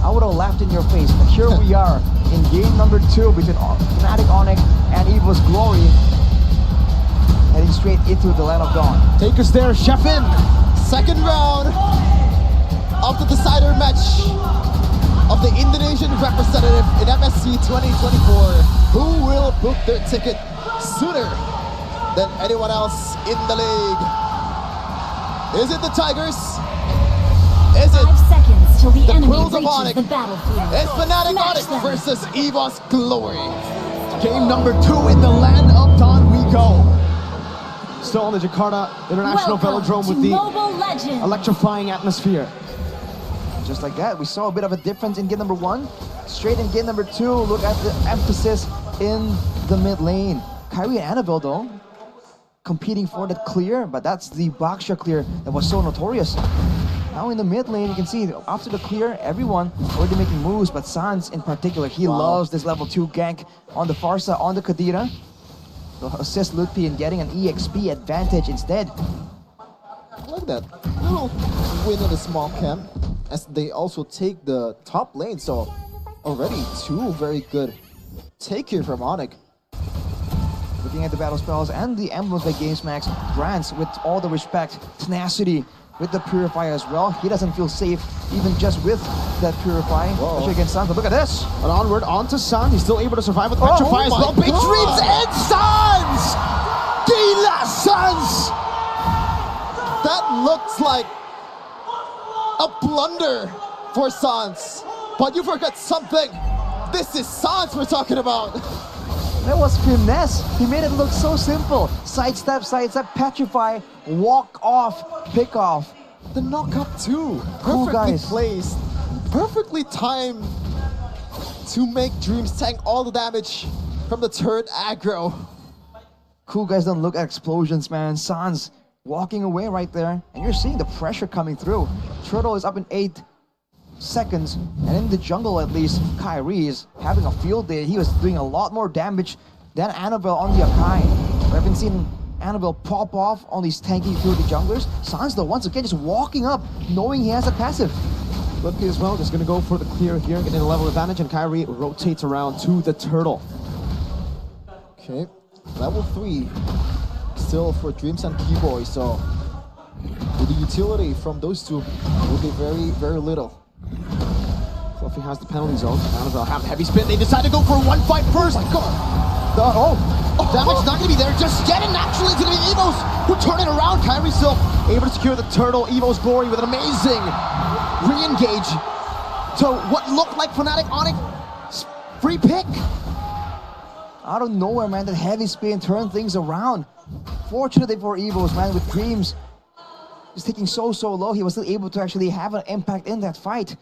I would have laughed in your face. But here we are in game number 2 between Fnatic, Onic, and Evos Glory. Heading straight into the Land of Dawn. Take us there, Sheffin. Second round of the decider match of the Indonesian representative in MSC 2024. Who will book their ticket sooner than anyone else in the league? Is it the Tigers? Is it 5 seconds till the enemy Quills of reaches Onic? the battlefield. It's Fnatic Smash Onic them. versus Evos Glory. Game number 2 in the Land of Dawn we go. Still on the Jakarta International Welcome Velodrome with to the Mobile Legends. electrifying atmosphere. Just like that, we saw a bit of a difference in game number 1. Straight in game number 2, look at the emphasis in the mid lane. Kairi and Annabelle though, competing for that clear, but that's the Baksha clear that was so notorious. Now in the mid lane, you can see after the clear, everyone already making moves, but Sans in particular, he loves this level 2 gank on the Farsa, on the Kadira. To assist Lutpi in getting an EXP advantage instead. I like that little win in the small camp as they also take the top lane. So already 2 very good take here from Onic. Looking at the battle spells and the emblems by GamesMax, Grants with all the respect, tenacity with the Purify as well. He doesn't feel safe even just with that Purify, especially against Sans. But look at this! And onward onto Sans. He's still able to survive with Petrify as well. Big dreams and Sans! Gila Sans! That looks like a blunder for Sans. But you forgot something. This is Sans we're talking about. That was finesse. He made it look so simple. Sidestep, petrify, walk off, pick off. The knockup too. Cool, Perfectly guys. placed. Perfectly timed to make Dreams tank all the damage from the turret aggro. Cool guys don't look at explosions, man. Sans walking away right there. And you're seeing the pressure coming through. Turtle is up in 8 seconds, and in the jungle at least, Kairi is having a field day. He was doing a lot more damage than Annabelle on the Akai. We haven't seen Annabelle pop off on these tanky fieldy junglers. Sans though, once again, just walking up, knowing he has a passive. Lutpi as well, just gonna go for the clear here, getting a level advantage, and Kairi rotates around to the turtle. Okay, level 3 still for Dreams and Keyboy, so with the utility from those two will be very, very little. Fluffy has the penalty zone. Annabelle have heavy spin. They decide to go for one fight first. Oh my god! Damage not gonna be there just yet, and naturally it's gonna be Evos who turn it around. Kairi still able to secure the turtle. Evos Glory with an amazing re-engage to what looked like Fnatic Onic. Free pick. Out of nowhere, man, that heavy spin turned things around. Fortunately for Evos, man, with Dreams just taking so low, he was still able to actually have an impact in that fight.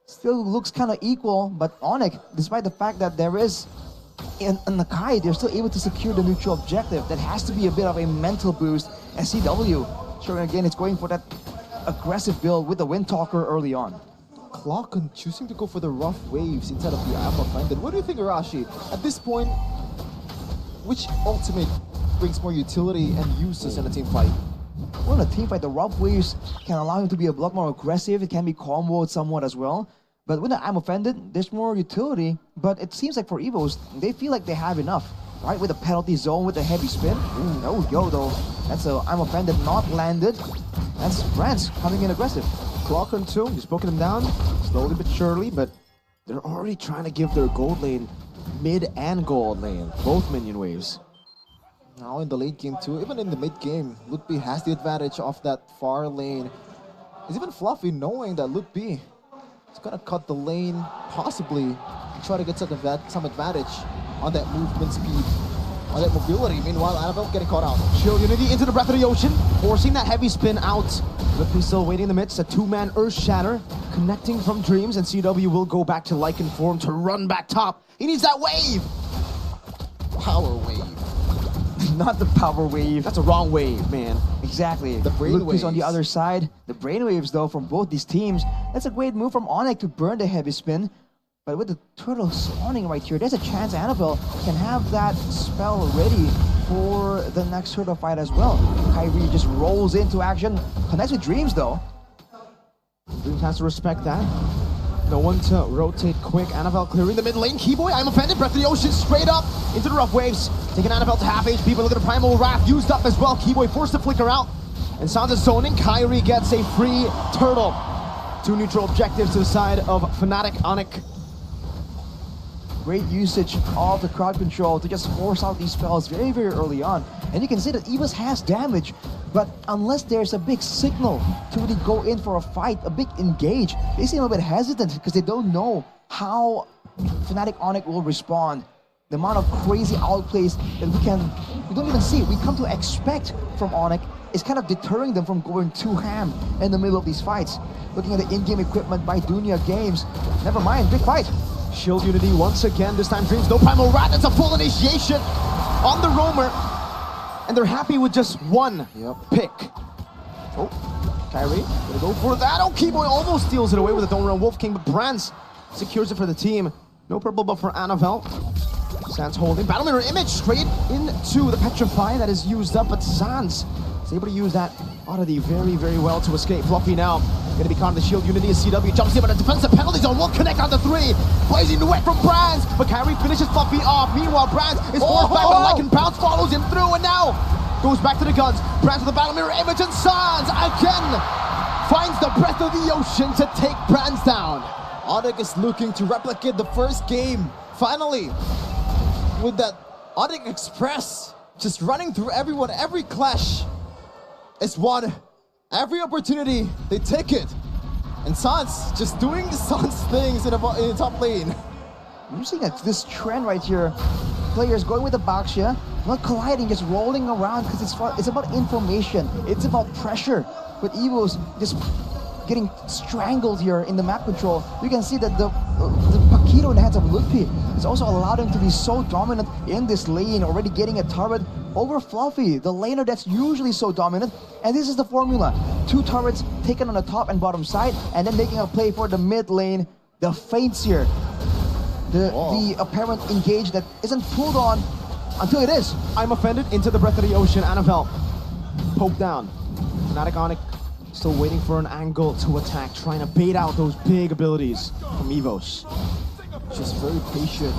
Still looks kind of equal, but Onic, despite the fact that there is in the Kai, they're still able to secure the neutral objective. That has to be a bit of a mental boost. And CW, sure, again, it's going for that aggressive build with the Windtalker early on. Clock on choosing to go for the rough waves instead of the Alpha Finded. What do you think, Arashi? At this point, which ultimate brings more utility and uses in a team fight? Well, in a team fight, the rough waves can allow him to be a lot more aggressive. It can be comboed somewhat as well. But when I'm offended, there's more utility. But it seems like for Evos, they feel like they have enough, right? With the penalty zone, with the heavy spin. Ooh, no, Yodo. That's a I'm offended not landed. That's France coming in aggressive. Clock on 2. He's broken him down slowly but surely, but they're already trying to give their gold lane, mid and gold lane, both minion waves. Now in the late game too, even in the mid game, Lutpi has the advantage of that far lane. It's even Fluffy knowing that Lutpi is gonna cut the lane, possibly try to get some advantage on that movement speed, on that mobility. Meanwhile, Annabelle getting caught out. Chill Unity into the Breath of the Ocean, forcing that heavy spin out. Lutpi still waiting in the midst, a 2-man Earth Shatter, connecting from Dreams, and CW will go back to Lycan form to run back top. He needs that wave! Power wave. Not the power wave. That's a wrong wave, man. Exactly. The Lutpi's on the brainwaves. other side. The brainwaves, though, from both these teams. That's a great move from Onic to burn the heavy spin. But with the turtle spawning right here, there's a chance Annabelle can have that spell ready for the next turtle fight as well. Kairi just rolls into action. Connects with Dreams, though. Dreams has to respect that. No one to rotate quick. Annabelle clearing the mid lane. Keyboy, I'm offended. Breath of the Ocean straight up into the rough waves. Taking Annabelle to half HP, but look at the Primal Wrath used up as well. Keyboy forced to flicker out. And Sans is zoning. Kyrie gets a free turtle. 2 neutral objectives to the side of Fanatic, Onic. Great usage of the crowd control to just force out these spells very, very early on. And you can see that Evos has damage, but unless there's a big signal to really go in for a fight, a big engage, they seem a bit hesitant because they don't know how Fnatic Onic will respond. The amount of crazy outplays that we don't even see, we come to expect from Onic is kind of deterring them from going too ham in the middle of these fights. Looking at the in-game equipment by Dunya Games, never mind, big fight. Shield Unity once again, this time Dreams, no Primal Rat, it's a full initiation on the Roamer. And they're happy with just one pick. Oh, Kyrie, gonna go for that. Oh, Keyboy almost steals it away with the Dome Realm Wolf King, but Brands secures it for the team. No purple buff for Annabelle. Sans holding, Battle Mirror Image straight into the Petrify that is used up, but Sans is able to use that oddity very, very well to escape. Fluffy now gonna be caught in the Shield Unity as CW jumps in, but a defensive penalty zone won't connect on the 3. Blazing Duet from Brands, but Kyrie finishes Fluffy off. Meanwhile, Brands is forced back, but Lycan Pounce follows him through, and now goes back to the guns. Brands with the Battle Mirror Image, and Sans again finds the Breath of the Ocean to take Brands down. Onic is looking to replicate the first game, finally, with that Onic Express, just running through everyone. Every clash is won. Every opportunity, they take it. And Sans just doing Sans things in the top lane. I'm seeing this trend right here. Players going with the Baxia, not colliding, just rolling around because it's about information. It's about pressure. With Evos just getting strangled here in the map control, you can see that the Paquito in the hands of Ludpi has also allowed him to be so dominant in this lane, already getting a turret over Fluffy, the laner that's usually so dominant. And this is the formula. 2 turrets taken on the top and bottom side, and then making a play for the mid lane. The feints here. The apparent engage that isn't pulled on until it is. I'm offended into the Breath of the Ocean. Annabelle poked down. Fnatic Onic still waiting for an angle to attack, trying to bait out those big abilities from Evos. Just very patient.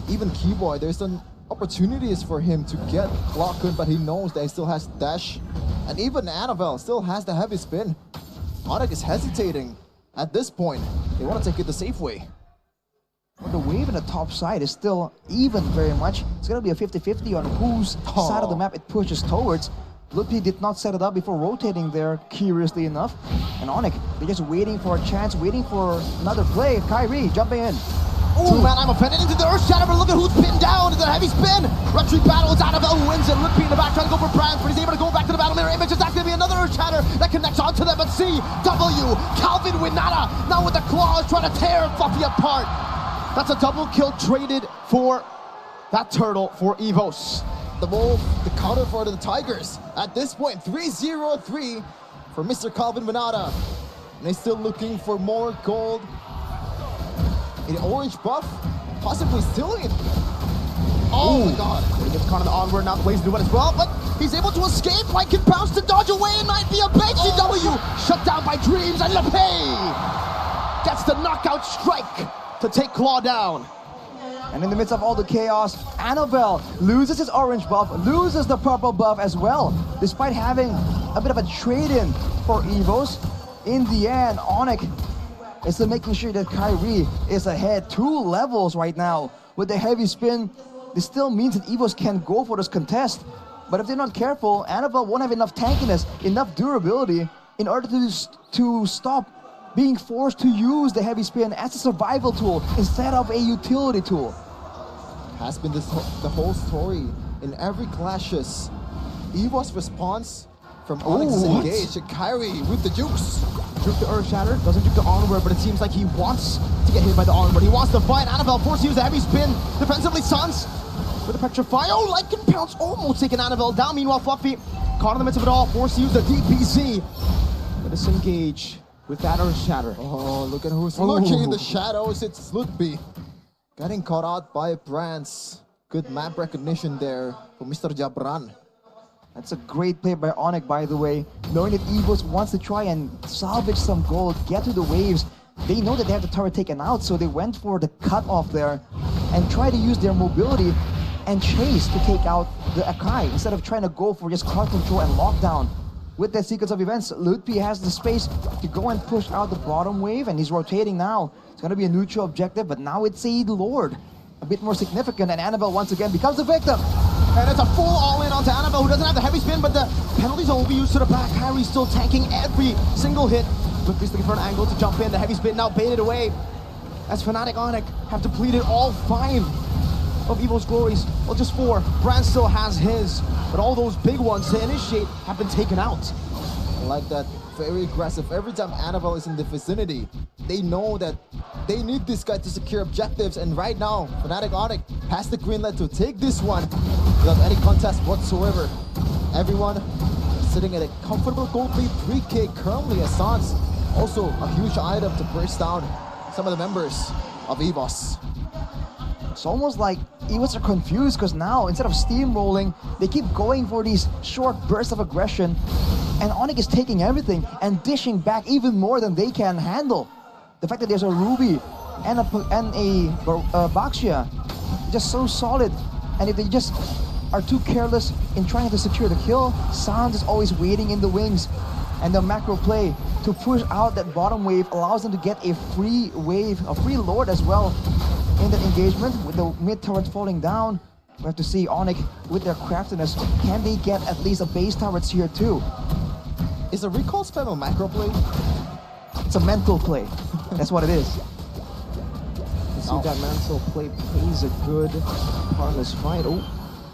Even Keyboy, there's an opportunities for him to get Clockun, but he knows that he still has dash. And even Annabelle still has the heavy spin. Onic is hesitating at this point. They want to take it the safe way. Well, the wave in the top side is still even very much. It's going to be a 50-50 on whose side of the map it pushes towards. Ludpi did not set it up before rotating there, curiously enough. And Onic, they're just waiting for a chance, waiting for another play. Kyrie jumping in. Ooh, man, I'm offended into the Earth Shatter, but look at who's pinned down into the heavy spin. Retreat battle, it's Annabelle who wins it. Ludpi in the back trying to go for Brands, but he's able to go back to the Battle Mirror Images. That's going to be another Earth Shatter that connects onto them. But CW, Calvin Winata, now with the claws trying to tear Fluffy apart. That's a double kill traded for that turtle for Evos. The move, the counter for the Tigers. At this point, 3-0-3 for Mr. Calvin Winata. And he's still looking for more gold. An orange buff, possibly stealing it. Oh my god. He gets caught on the onward, now Blaze do it as well, but he's able to escape. Lycan Pounce to dodge away, and might be a bait. CW shut down by Dreams, and LePay gets the knockout strike to take Claw down. And in the midst of all the chaos, Annabelle loses his orange buff, loses the purple buff as well, despite having a bit of a trade-in for Evos. In the end, Onic is still making sure that Kyrie is ahead 2 levels right now. With the heavy spin, this still means that Evos can go for this contest. But if they're not careful, Annabelle won't have enough tankiness, enough durability in order to stop being forced to use the heavy spin as a survival tool instead of a utility tool. Has been the whole story in every clashes. Evos response from Onyx's engage, and Kyrie with the jukes. Juke the Earth Shatter, doesn't juke the onward, but it seems like he wants to get hit by the onward. He wants to fight. Annabelle forced to use a heavy spin. Defensively, Sans with the Petrify. Oh, Lycan Pounce almost taking Annabelle down. Meanwhile, Fluffy caught in the midst of it all, forced to use the DPZ. Let us engage with that Earth Shatter. Oh, look at who's lurking in the shadows. It's Ludpi. Getting caught out by Brands. Good map recognition there for Mr. Jabran. That's a great play by Onic, by the way. Knowing that Evos wants to try and salvage some gold, get to the waves, they know that they have the turret taken out, so they went for the cutoff there and try to use their mobility and chase to take out the Akai instead of trying to go for just crowd control and lockdown. With that sequence of events, Ludpi has the space to go and push out the bottom wave, and he's rotating now. It's going to be a neutral objective, but now it's a Lord. A bit more significant, and Annabelle once again becomes the victim. And it's a full all-in onto Annabelle, who doesn't have the heavy spin, but the penalty zone will be used to the back. Kairi still tanking every single hit. Ludpi's looking for an angle to jump in. The heavy spin now baited away. As Fanatic Onic have depleted all 5 of Evos' glories. Well, just 4. Brand still has his, but all those big ones to initiate have been taken out. I like that. Very aggressive. Every time Annabelle is in the vicinity, they know that they need this guy to secure objectives, and right now, Fnatic Onic has the green light to take this one without any contest whatsoever. Everyone sitting at a comfortable gold lead 3K currently, as Sans also a huge item to burst down some of the members of Evos. It's almost like Evos are confused because now, instead of steamrolling, they keep going for these short bursts of aggression, and Onic is taking everything and dishing back even more than they can handle. The fact that there's a Ruby and a Baxia, just so solid, and if they just are too careless in trying to secure the kill, Sans is always waiting in the wings, and the macro play to push out that bottom wave allows them to get a free wave, a free Lord as well in that engagement. With the mid turret falling down, we have to see Onic with their craftiness. Can they get at least a base turrets here too? Is a recall spam a macro play? It's a mental play. That's what it is. You see that mental play plays a good part of this fight. Oh,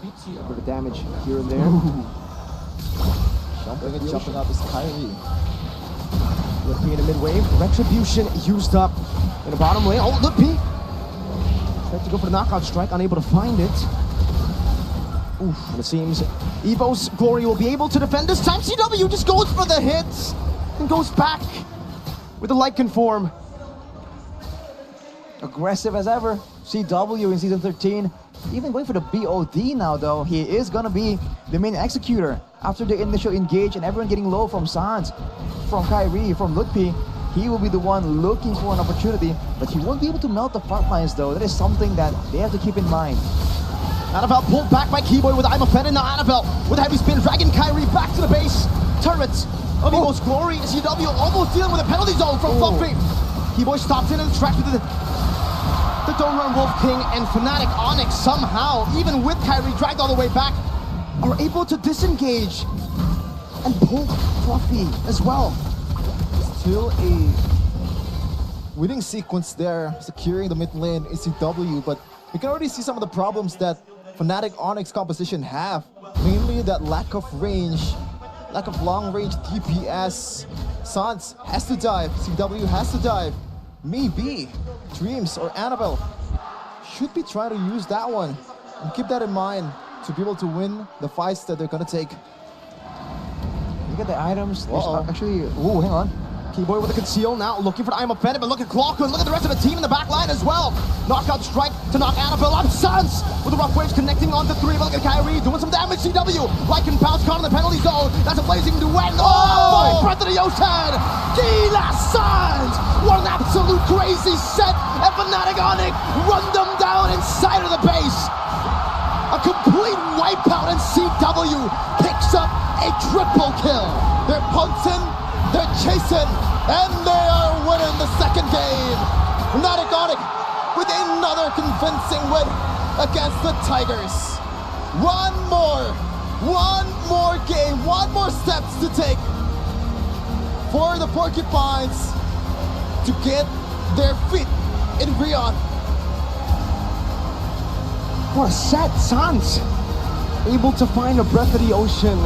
a bit of damage here and there. Jumping up is Kairi. Ludpi in a mid-wave. Retribution used up in the bottom lane. Oh, Ludpi! Tried to go for the knockout strike, unable to find it. Oof, and it seems Evos' glory will be able to defend this time. CW just goes for the hits and goes back with the Lycan form. Aggressive as ever. CW in Season 13. Even going for the BOD now though. He is gonna be the main executor after the initial engage and everyone getting low from Sans, from Kairi, from Ludpi. He will be the one looking for an opportunity, but he won't be able to melt the front lines though. That is something that they have to keep in mind. Annabelle pulled back by Keyboy with I'm offended. Now Annabelle with a heavy spin, dragging Kairi back to the base. Turrets of Evos' glory. CW almost dealing with a penalty zone from Fluffy. Keyboy stops in and tracks with the Don't Run Wolf King, and Fnatic Onic somehow, even with Kairi dragged all the way back, are able to disengage and pull Fluffy as well. Still a winning sequence there, securing the mid lane ECW, but we can already see some of the problems that Fnatic Onic's composition have. Mainly that lack of range, lack of long range DPS. Sans has to dive, CW has to dive. Maybe Dreams or Annabelle should be trying to use that one and keep that in mind to be able to win the fights that they're gonna take. Look at the items. There's Uh-oh. actually, ooh, hang on. Keyboy with a conceal now, looking for the I'm offended, but look at Glocko, look at the rest of the team in the back line as well. Knockout strike to knock Annabelle up. Sans with the rough waves connecting on the 3, but look at Kairi doing some damage. CW, Lycan pounce caught in the penalty zone. That's a blazing duet. Oh! Breath of the ocean! Gila Sans! What an absolute crazy set! And Fnatic Onic run them down inside of the base. A complete wipeout, and CW picks up a triple kill. They're punting, they're chasing, and they are winning the second game. Fnatic Onic with another convincing win against the Tigers. One more game, one more steps to take for the Porcupines to get their feet in Rion. What a set! Sans able to find a breath of the ocean